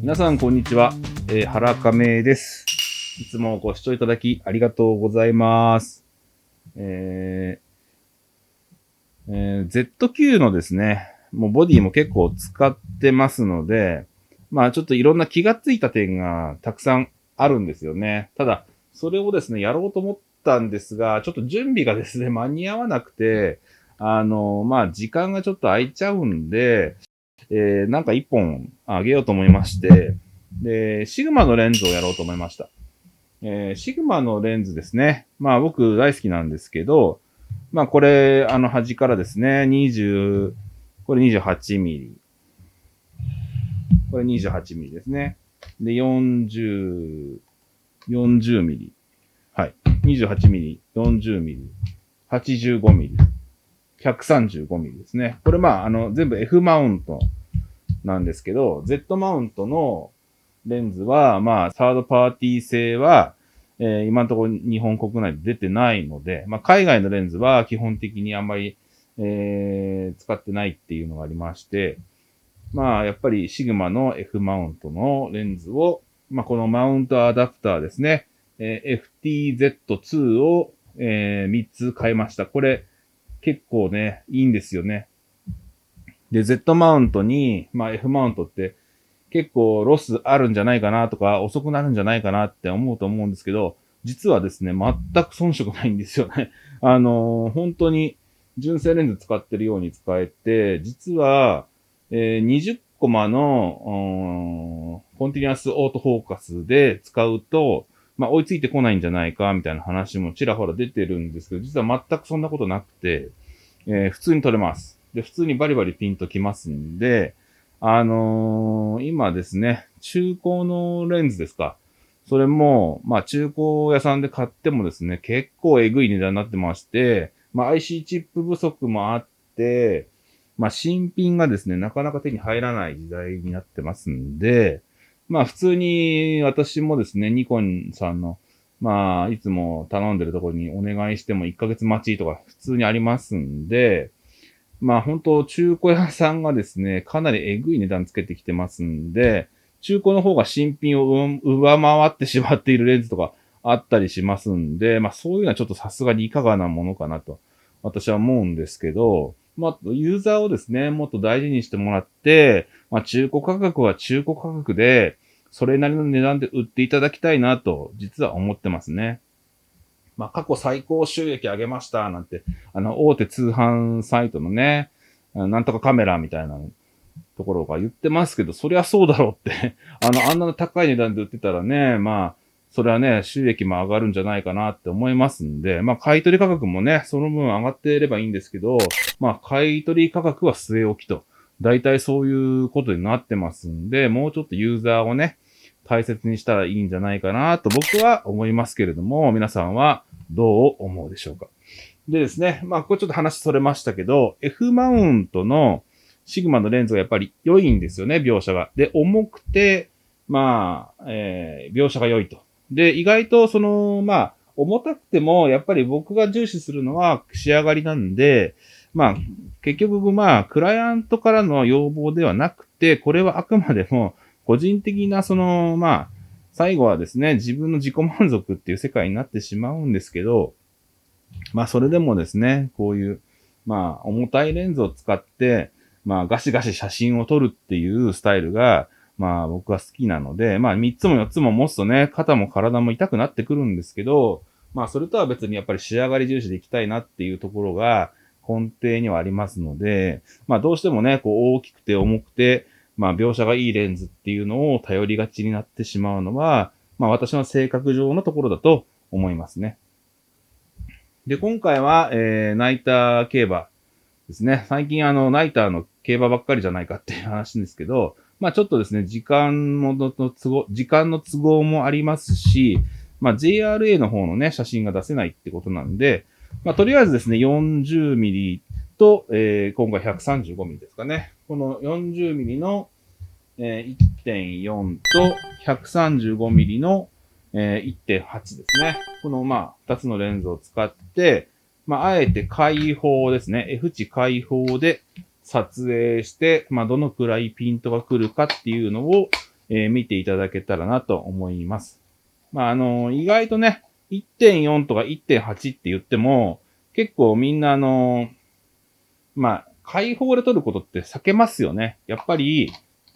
皆さん、こんにちは。原亀です。いつもご視聴いただきありがとうございます。ZQ のですね、もうボディも結構使ってますので、まあちょっといろんな気がついた点がたくさんあるんですよね。ただ、それをですね、やろうと思ったんですが、ちょっと準備がですね、間に合わなくて、時間がちょっと空いちゃうんで、なんか一本あげようと思いまして、で、シグマのレンズをやろうと思いました。シグマのレンズですね。まあ僕大好きなんですけど、まあこれ、端からですね、これ28ミリ。これ28ミリですね。で、40ミリ。はい。28ミリ、40ミリ、85ミリ、135ミリですね。これ全部 F マウントなんですけど、Z マウントのレンズは、サードパーティー製は、今のところ日本国内で出てないので、海外のレンズは基本的にあんまり、使ってないっていうのがありまして、やっぱりシグマの F マウントのレンズを、このマウントアダプターですね、FTZ2 を、3つ買いました。これ、結構ね、いいんですよね。で、Z マウントに、F マウントって結構ロスあるんじゃないかなとか、遅くなるんじゃないかなって思うと思うんですけど、実はですね、全く遜色ないんですよね。本当に純正レンズ使ってるように使えて、実は、20コマの、コンティニュアスオートフォーカスで使うと、追いついてこないんじゃないか、みたいな話もちらほら出てるんですけど、実は全くそんなことなくて、普通に撮れます。で、普通にバリバリピンときますんで、今ですね、中古のレンズですか。それも、中古屋さんで買ってもですね、結構えぐい値段になってまして、IC チップ不足もあって、新品がですね、なかなか手に入らない時代になってますんで、普通に私もですね、ニコンさんの、いつも頼んでるところにお願いしても1ヶ月待ちとか普通にありますんで、本当中古屋さんがですね、かなりえぐい値段つけてきてますんで、中古の方が新品を上回ってしまっているレンズとかあったりしますんで、そういうのはちょっとさすがにいかがなものかなと、私は思うんですけど、ユーザーをですね、もっと大事にしてもらって、中古価格は中古価格で、それなりの値段で売っていただきたいなと、実は思ってますね。過去最高収益上げました、なんて、大手通販サイトのね、なんとかカメラみたいなところが言ってますけど、そりゃそうだろうってあんな高い値段で売ってたらね、それはね、収益も上がるんじゃないかなって思いますんで、買い取り価格もね、その分上がっていればいいんですけど、買い取り価格は据え置きと、大体そういうことになってますんで、もうちょっとユーザーをね、大切にしたらいいんじゃないかなと僕は思いますけれども、皆さんはどう思うでしょうか。でですね、これちょっと話それましたけど、F マウントのシグマのレンズがやっぱり良いんですよね、描写が。で、重くて、描写が良いと。で、意外と重たくても、やっぱり僕が重視するのは仕上がりなんで、結局クライアントからの要望ではなくて、これはあくまでも、個人的な最後はですね、自分の自己満足っていう世界になってしまうんですけど、それでもですね、こういう、重たいレンズを使って、ガシガシ写真を撮るっていうスタイルが、僕は好きなので、3つも4つも持つとね、肩も体も痛くなってくるんですけど、それとは別にやっぱり仕上がり重視でいきたいなっていうところが根底にはありますので、どうしてもね、こう大きくて重くて、描写がいいレンズっていうのを頼りがちになってしまうのは、私の性格上のところだと思いますね。で、今回は、ナイター競馬ですね。最近ナイターの競馬ばっかりじゃないかっていう話ですけど、ちょっとですね、時間の都合もありますし、JRA の方のね、写真が出せないってことなんで、とりあえずですね、40ミリと、今回135ミリですかね。この40ミリの、1.4 と135ミリの、1.8 ですね。この2つのレンズを使って、あえて開放ですね。F 値開放で撮影して、どのくらいピントが来るかっていうのを、見ていただけたらなと思います。意外とね、1.4 とか 1.8 って言っても、結構みんな開放で撮ることって避けますよね。やっぱり、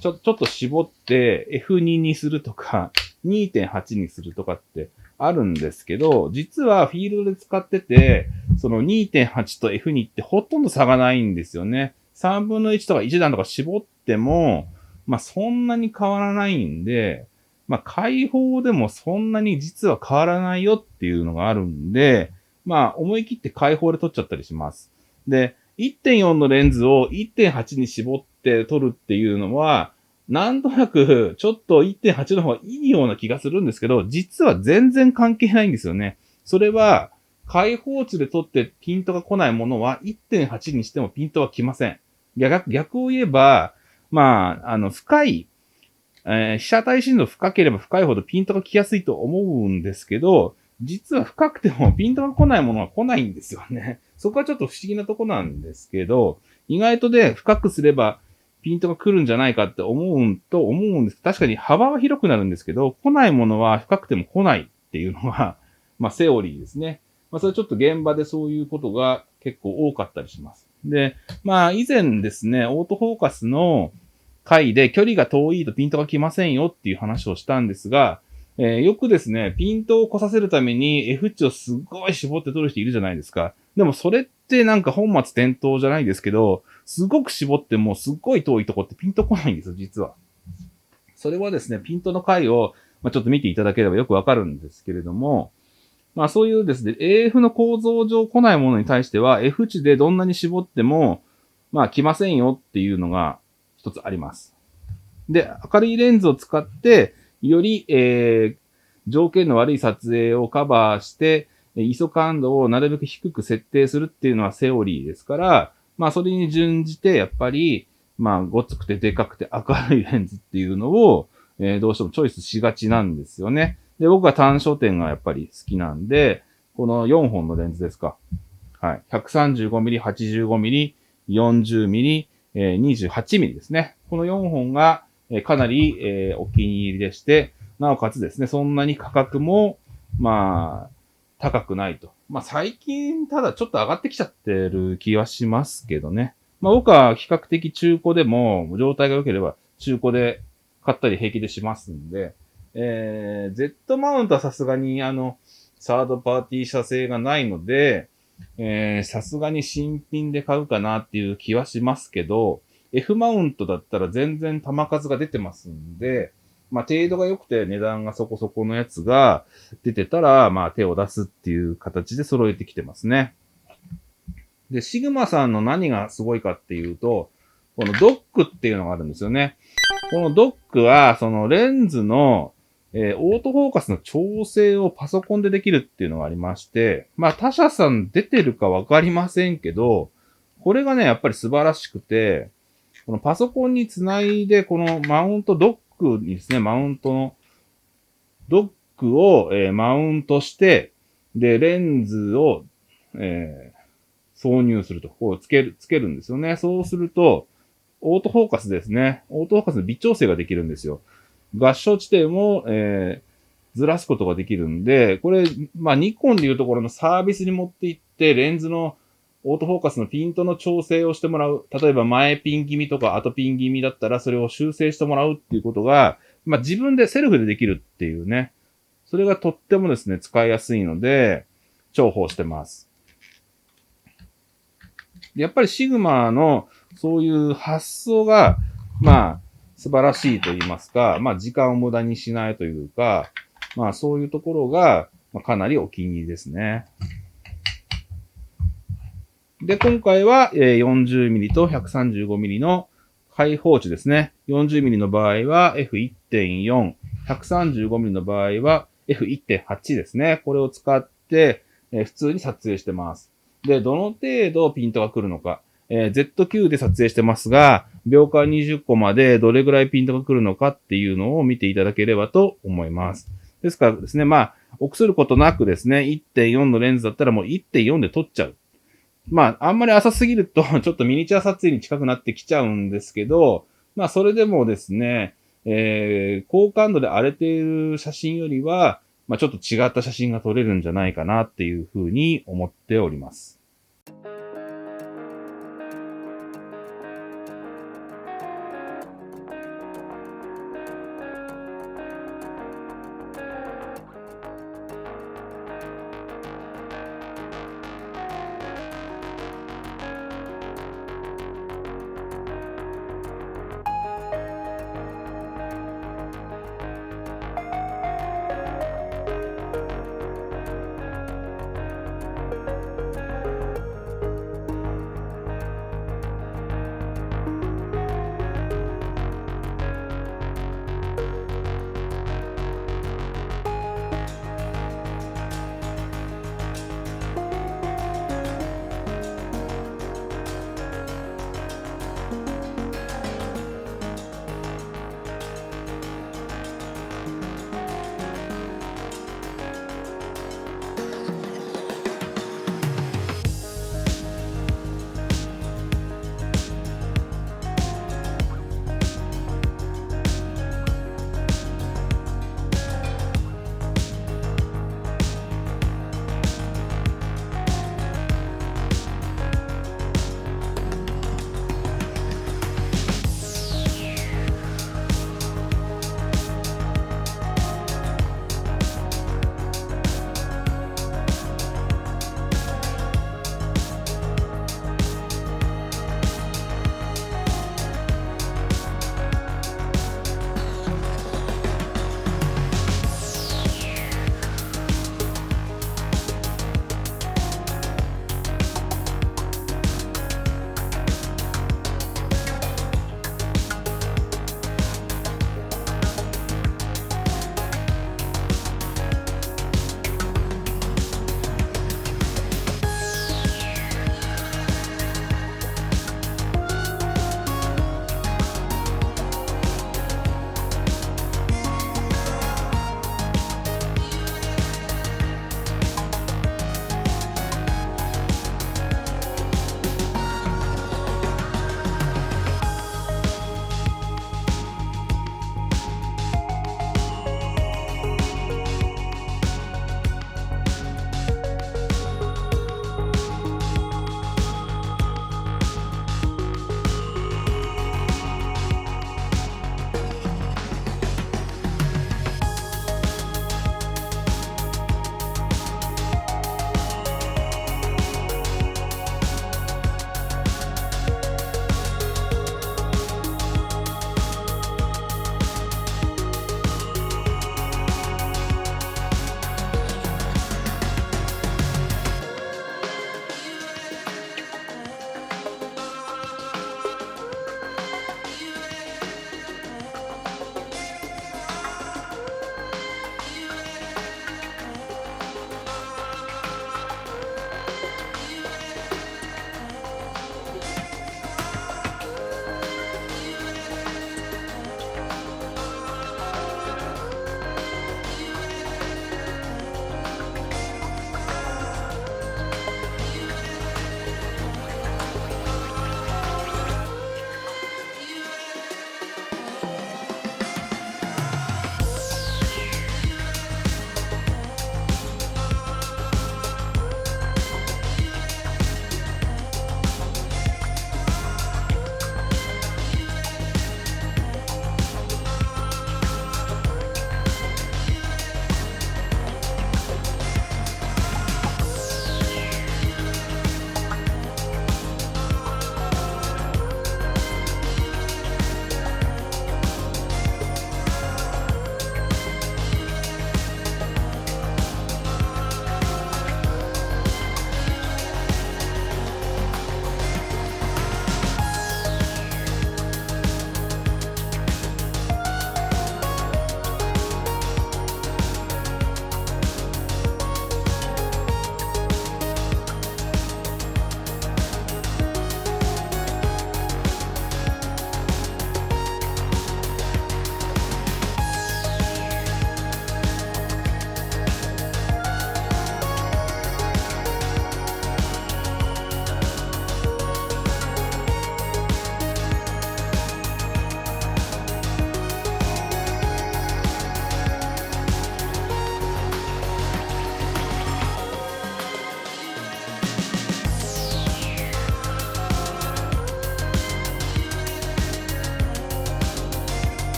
ちょっと絞って F2 にするとか、2.8 にするとかってあるんですけど、実はフィールドで使ってて、その 2.8 と F2 ってほとんど差がないんですよね。3分の1とか1段とか絞っても、そんなに変わらないんで、開放でもそんなに実は変わらないよっていうのがあるんで、思い切って開放で撮っちゃったりします。で、1.4 のレンズを 1.8 に絞って撮るっていうのは、なんとなくちょっと 1.8 の方がいいような気がするんですけど、実は全然関係ないんですよね。それは、開放値で撮ってピントが来ないものは 1.8 にしてもピントは来ません。逆を言えば、深い、被写体深度深ければ深いほどピントが来やすいと思うんですけど、実は深くてもピントが来ないものは来ないんですよね。そこはちょっと不思議なとこなんですけど、意外とで深くすればピントが来るんじゃないかって思うんです。確かに幅は広くなるんですけど、来ないものは深くても来ないっていうのが、セオリーですね。それちょっと現場でそういうことが結構多かったりします。で、以前ですね、オートフォーカスの回で距離が遠いとピントが来ませんよっていう話をしたんですが、よくですね、ピントを来させるために F 値をすっごい絞って取る人いるじゃないですか。でもそれってなんか本末転倒じゃないですけど、すごく絞ってもすっごい遠いとこってピント来ないんですよ、実は。それはですね、ピントの回を、ちょっと見ていただければよくわかるんですけれども、そういうですね、AF の構造上来ないものに対しては、F 値でどんなに絞っても、来ませんよっていうのが一つあります。で、明るいレンズを使って、より、条件の悪い撮影をカバーして、ISO感度をなるべく低く設定するっていうのはセオリーですから、それに準じて、やっぱり、ごつくてでかくて明るいレンズっていうのを、どうしてもチョイスしがちなんですよね。で、僕は単焦点がやっぱり好きなんで、この4本のレンズですか。はい。135mm、85mm、40mm、28mm ですね。この4本が、かなり、お気に入りでして、なおかつですね、そんなに価格も、高くないと。最近、ただちょっと上がってきちゃってる気はしますけどね。僕は比較的中古でも、状態が良ければ中古で買ったり平気でしますんで、Z マウントはさすがにサードパーティー社製がないので、さすがに新品で買うかなっていう気はしますけど、F マウントだったら全然弾数が出てますんで、程度が良くて値段がそこそこのやつが出てたら、手を出すっていう形で揃えてきてますね。で、シグマさんの何がすごいかっていうと、このドックっていうのがあるんですよね。このドックは、そのレンズの、オートフォーカスの調整をパソコンでできるっていうのがありまして、他社さん出てるかわかりませんけど、これがね、やっぱり素晴らしくて、このパソコンにつないで、このマウントドックにですね、マウントのドックを、マウントして、で、レンズを、挿入すると、こうつけるんですよね。そうすると、オートフォーカスですね。オートフォーカスの微調整ができるんですよ。合掌地点を、ずらすことができるんで、これ、ニコンでいうところのサービスに持っていって、レンズのオートフォーカスのピントの調整をしてもらう。例えば前ピン気味とか後ピン気味だったらそれを修正してもらうっていうことが、自分でセルフでできるっていうね。それがとってもですね、使いやすいので、重宝してます。やっぱりシグマのそういう発想が、素晴らしいと言いますか、時間を無駄にしないというか、そういうところが、かなりお気に入りですね。で、今回は 40mm と 135mm の開放値ですね。40mm の場合は F1.4、135mm の場合は F1.8 ですね。これを使って、普通に撮影してます。で、どの程度ピントが来るのか。ZQ で撮影してますが、秒間20個までどれぐらいピントが来るのかっていうのを見ていただければと思います。ですからですね、臆することなくですね、1.4 のレンズだったらもう 1.4 で撮っちゃう。あんまり浅すぎると、ちょっとミニチュア撮影に近くなってきちゃうんですけど、それでもですね、高感度で荒れている写真よりは、ちょっと違った写真が撮れるんじゃないかなっていうふうに思っております。